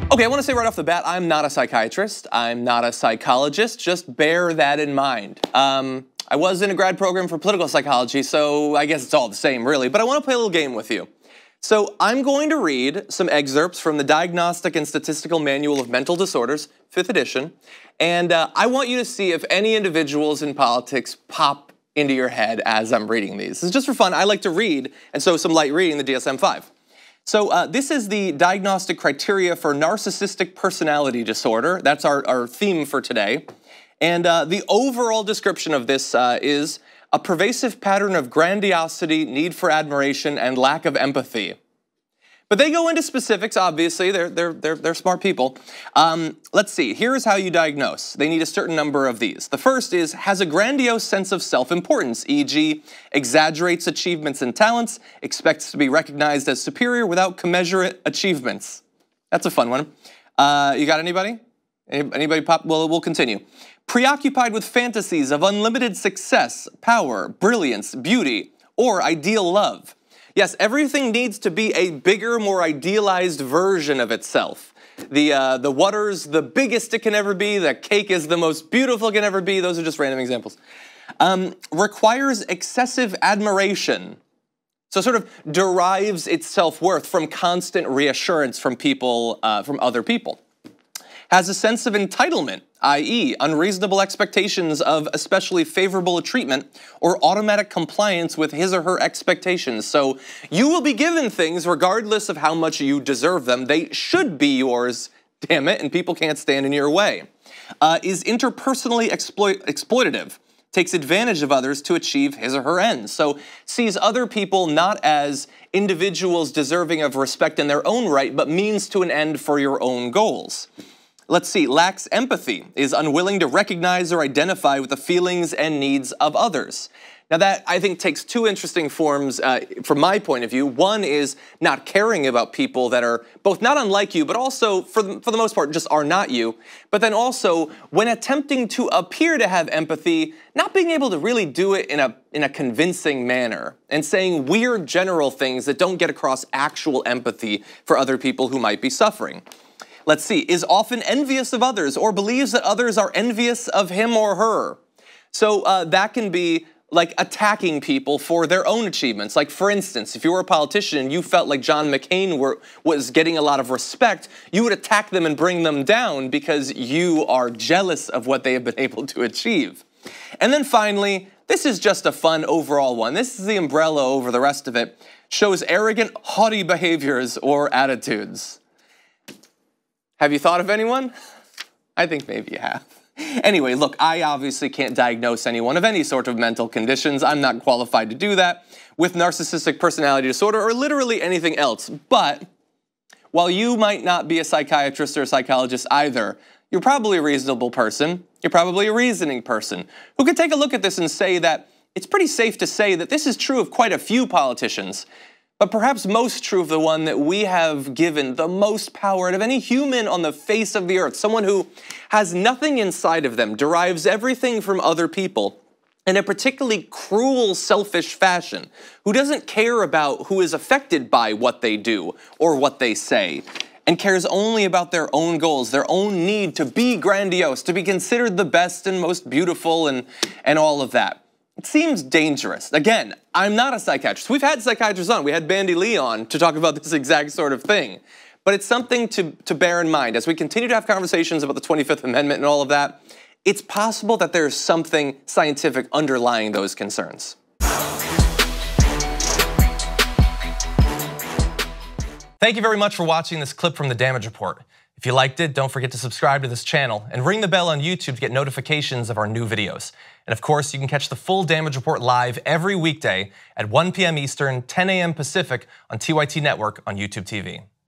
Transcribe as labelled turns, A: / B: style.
A: Okay, I want to say right off the bat, I'm not a psychiatrist. I'm not a psychologist. Just bear that in mind. I was in a grad program for political psychology, so I guess it's all the same, really. But I want to play a little game with you. So I'm going to read some excerpts from the Diagnostic and Statistical Manual of Mental Disorders, 5th edition. And I want you to see if any individuals in politics pop into your head as I'm reading these. This is just for fun. I like to read, and so some light reading, the DSM-5. So this is the diagnostic criteria for narcissistic personality disorder. That's our theme for today. And the overall description of this is a pervasive pattern of grandiosity, need for admiration, and lack of empathy. But they go into specifics, obviously, they're smart people. Let's see, here's how you diagnose. They need a certain number of these. The first is, has a grandiose sense of self-importance, e.g., exaggerates achievements and talents, expects to be recognized as superior without commensurate achievements. That's a fun one. You got anybody? Anybody pop? Well, we'll continue. Preoccupied with fantasies of unlimited success, power, brilliance, beauty, or ideal love. Yes, everything needs to be a bigger, more idealized version of itself. The water's the biggest it can ever be, the cake is the most beautiful it can ever be, those are just random examples. Requires excessive admiration. So sort of derives its self-worth from constant reassurance from people, from other people. Has a sense of entitlement, i.e., unreasonable expectations of especially favorable treatment or automatic compliance with his or her expectations. So you will be given things regardless of how much you deserve them. They should be yours, damn it, and people can't stand in your way. Is interpersonally exploitative. Takes advantage of others to achieve his or her ends. So sees other people not as individuals deserving of respect in their own right, but means to an end for your own goals. Let's see, lacks empathy, is unwilling to recognize or identify with the feelings and needs of others. Now that, I think, takes two interesting forms from my point of view. One is not caring about people that are both not unlike you, but also, for the most part, just are not you. But then also, when attempting to appear to have empathy, not being able to really do it in a convincing manner, and saying weird general things that don't get across actual empathy for other people who might be suffering. Let's see, is often envious of others or believes that others are envious of him or her. So that can be like attacking people for their own achievements. Like, for instance, if you were a politician and you felt like John McCain was getting a lot of respect, you would attack them and bring them down because you are jealous of what they have been able to achieve. And then finally, this is just a fun overall one. This is the umbrella over the rest of it. Shows arrogant, haughty behaviors or attitudes. Have you thought of anyone? I think maybe you have. Anyway, look, I obviously can't diagnose anyone of any sort of mental conditions. I'm not qualified to do that with narcissistic personality disorder or literally anything else. But while you might not be a psychiatrist or a psychologist either, you're probably a reasonable person. You're probably a reasoning person who could take a look at this and say that it's pretty safe to say that this is true of quite a few politicians. But perhaps most true of the one that we have given the most power out of any human on the face of the earth, someone who has nothing inside of them, derives everything from other people in a particularly cruel, selfish fashion, who doesn't care about who is affected by what they do or what they say, and cares only about their own goals, their own need to be grandiose, to be considered the best and most beautiful and all of that. It seems dangerous. Again, I'm not a psychiatrist. We've had psychiatrists on. We had Bandy Lee on to talk about this exact sort of thing. But it's something to bear in mind. As we continue to have conversations about the 25th Amendment and all of that, it's possible that there's something scientific underlying those concerns. Thank you very much for watching this clip from The Damage Report. If you liked it, don't forget to subscribe to this channel and ring the bell on YouTube to get notifications of our new videos. And of course, you can catch the full Damage Report live every weekday at 1 p.m. Eastern, 10 a.m. Pacific on TYT Network on YouTube TV.